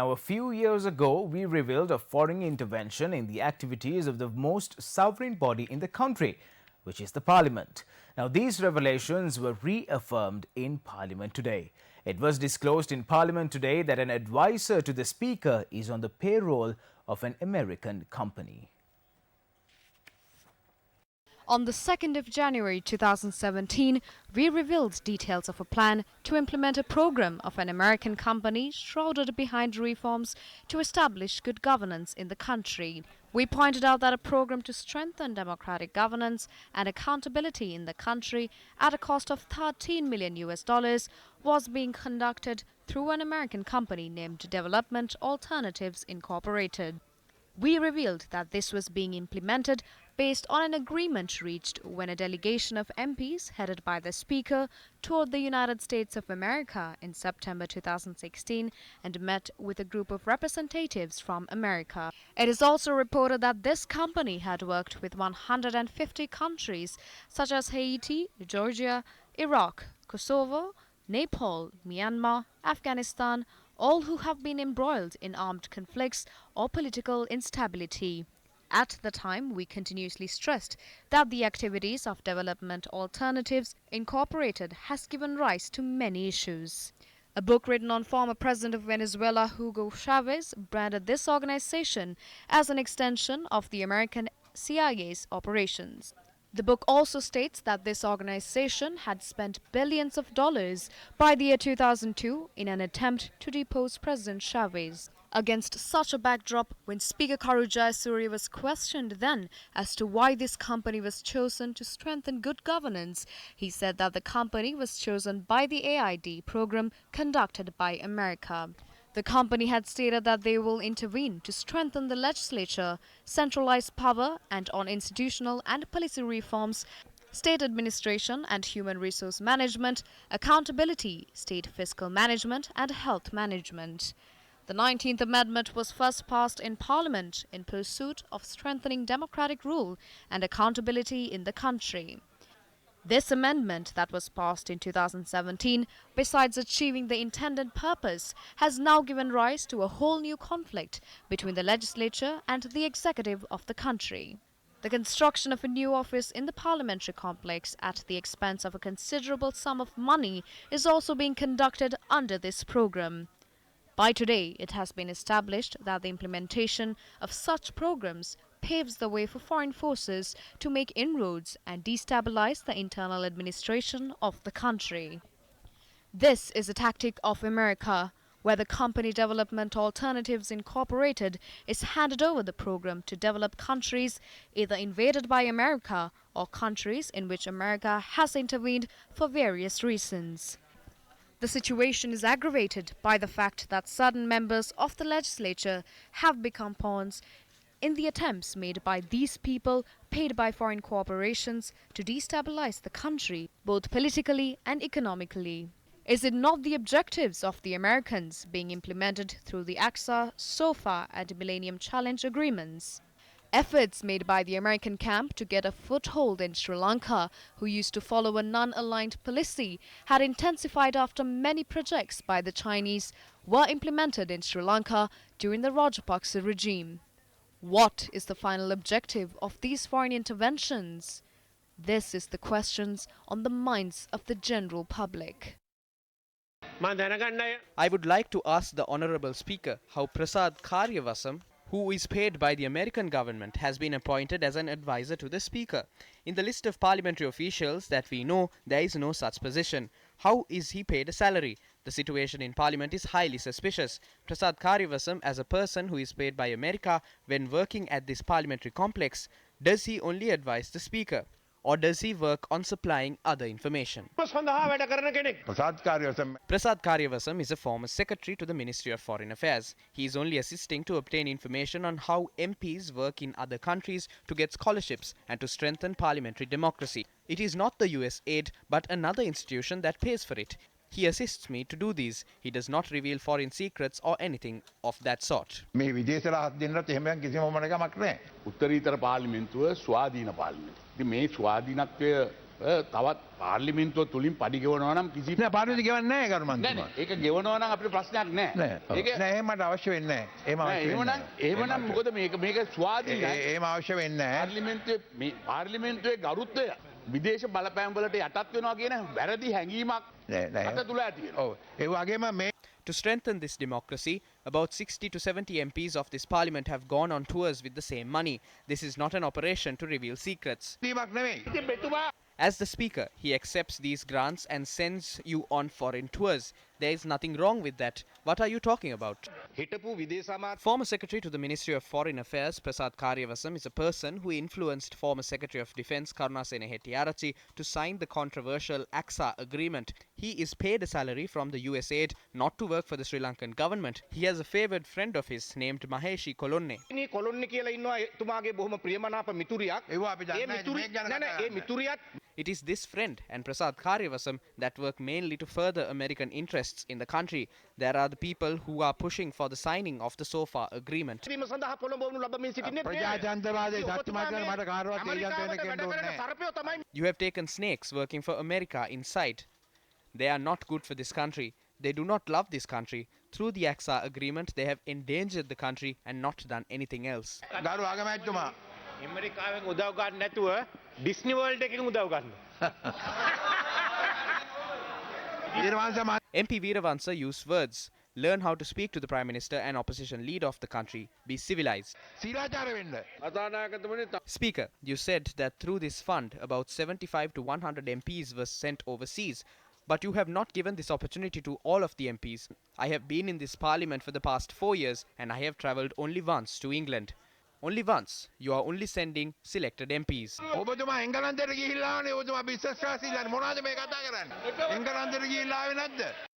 Now, a few years ago, we revealed a foreign intervention in the activities of the most sovereign body in the country, which is the Parliament. Now, these revelations were reaffirmed in Parliament today. It was disclosed in Parliament today that an advisor to the Speaker is on the payroll of an American company. On the 2nd of January 2017, we revealed details of a plan to implement a program of an American company shrouded behind reforms to establish good governance in the country. We pointed out that a program to strengthen democratic governance and accountability in the country at a cost of $13 million was being conducted through an American company named Development Alternatives Incorporated. We revealed that this was being implemented based on an agreement reached when a delegation of MPs headed by the Speaker toured the United States of America in September 2016 and met with a group of representatives from America. It is also reported that this company had worked with 150 countries such as Haiti, Georgia, Iraq, Kosovo, Nepal, Myanmar, Afghanistan, all who have been embroiled in armed conflicts or political instability. At the time, we continuously stressed that the activities of Development Alternatives Incorporated has given rise to many issues. A book written on former President of Venezuela Hugo Chavez branded this organization as an extension of the American CIA's operations. The book also states that this organization had spent billions of dollars by the year 2002 in an attempt to depose President Chavez. Against such a backdrop, when Speaker Karu Jayasuriya was questioned then as to why this company was chosen to strengthen good governance, he said that the company was chosen by the AID program conducted by America. The company had stated that they will intervene to strengthen the legislature, centralize power, and on institutional and policy reforms, state administration and human resource management, accountability, state fiscal management, and health management. The 19th Amendment was first passed in Parliament in pursuit of strengthening democratic rule and accountability in the country. This amendment that was passed in 2017, besides achieving the intended purpose, has now given rise to a whole new conflict between the legislature and the executive of the country. The construction of a new office in the parliamentary complex at the expense of a considerable sum of money is also being conducted under this program. By today, it has been established that the implementation of such programs paves the way for foreign forces to make inroads and destabilize the internal administration of the country. This is a tactic of America, where the company Development Alternatives Incorporated is handed over the program to develop countries either invaded by America or countries in which America has intervened for various reasons. The situation is aggravated by the fact that certain members of the legislature have become pawns in the attempts made by these people paid by foreign corporations to destabilize the country, both politically and economically. Is it not the objectives of the Americans being implemented through the AXA, SOFA and Millennium Challenge agreements? Efforts made by the American camp to get a foothold in Sri Lanka, who used to follow a non-aligned policy, had intensified after many projects by the Chinese were implemented in Sri Lanka during the Rajapaksa regime. What is the final objective of these foreign interventions? This is the questions on the minds of the general public. I would like to ask the Honourable Speaker how Prasad Karyavasam, who is paid by the American government, has been appointed as an advisor to the Speaker. In the list of parliamentary officials that we know, there is no such position. How is he paid a salary? The situation in Parliament is highly suspicious. Prasad Karyavasam, as a person who is paid by America when working at this parliamentary complex, does he only advise the Speaker? Or does he work on supplying other information? Prasad Karyavasam is a former secretary to the Ministry of Foreign Affairs. He is only assisting to obtain information on how MPs work in other countries to get scholarships and to strengthen parliamentary democracy. It is not the US aid, but another institution that pays for it. He assists me to do these. He does not reveal foreign secrets or anything of that sort. උත්තරීතර පාර්ලිමේන්තුව ස්වාධීන පාර්ලිමේන්තුව. ඉතින් මේ ස්වාධීනත්වය තවත් පාර්ලිමේන්තුව තුලින් පඩි ගෙවනවා නම් කිසි නෑ පාර්ලිමේන්තුව ගෙවන්නේ නැහැ කරුමන්තුමා. නෑ ඒක ගෙවනවා නම් අපිට ප්‍රශ්නයක් නෑ. ඒක නෑ එහෙම මට අවශ්‍ය වෙන්නේ නැහැ. එහෙම අවශ්‍ය වෙන්නේ නැහැ. එහෙමනම් මොකද මේක ස්වාධීනයි. එහෙම අවශ්‍ය වෙන්නේ නැහැ. පාර්ලිමේන්තුවේ ගරුත්වය විදේශ බලපෑම් වලට යටත් වෙනවා කියන වැරදි හැඟීමක් අත තුල ඇති වෙනවා. ඔව් ඒ වගේම මේ To strengthen this democracy, about 60 to 70 MPs of this parliament have gone on tours with the same money. This is not an operation to reveal secrets. දීමක් නෙවෙයි. As the speaker, he accepts these grants and sends you on foreign tours. There is nothing wrong with that. What are you talking about? හිටපු විදේශ අමාත්‍ය Former Secretary to the Ministry of Foreign Affairs, Prasad Karyavasam, is a person who influenced former Secretary of Defence Karunasena Hettiarachchi to sign the controversial AXA agreement. He is paid a salary from the US aid not to work for the Sri Lankan government. He has a favoured friend of his named Maheshi Kolonne. මේ කොලොන්නේ කියලා ඉන්නවා එතුමාගේ බොහොම ප්‍රියමනාප මිතුරියක්. ඒව අපි දන්නේ නැහැ. මේක ගැන කතා කරන්න. මිතුරියත් It is this friend and Prasad Karyavasam that work mainly to further American interests in the country. There are the people who are pushing for the signing of the SOFA agreement. Cream සඳහා පොළඹවනු ලබමින් සිටින්නේ ප්‍රජාතන්ත්‍රවාදී සත්‍යමත් කරන මට කාටවත් ඒජන්ත වෙන්න කියන්න ඕනේ නැහැ. සර්පයෝ තමයි You have taken snakes working for America inside. They are not good for this country. They do not love this country. Through the AXA agreement, they have endangered the country and not done anything else. ගරු අගමැතිතුමා ඇමරිකාවෙන් උදව් ගන්න නැතුව Disney world එකකින් උදව් ගන්න. ඊර්වාංශ MP Veeravansa used words. Learn how to speak to the Prime Minister and opposition leader of the country. Be civilized. සීලාචාර වෙන්න. Speaker, you said that through this fund, about 75 to 100 MPs were sent overseas. But you have not given this opportunity to all of the MPs. I have been in this parliament for the past 4 years and I have travelled only once to England. Only once. You are only sending selected MPs. ඔබතුමා එංගලන්තයට ගිහිල්ලා ආනේ ඔබතුමා business class ඉල්ලන්නේ මොනවද මේ කතා කරන්නේ? එංගලන්තයට ගිහිල්ලා ආවේ නැද්ද?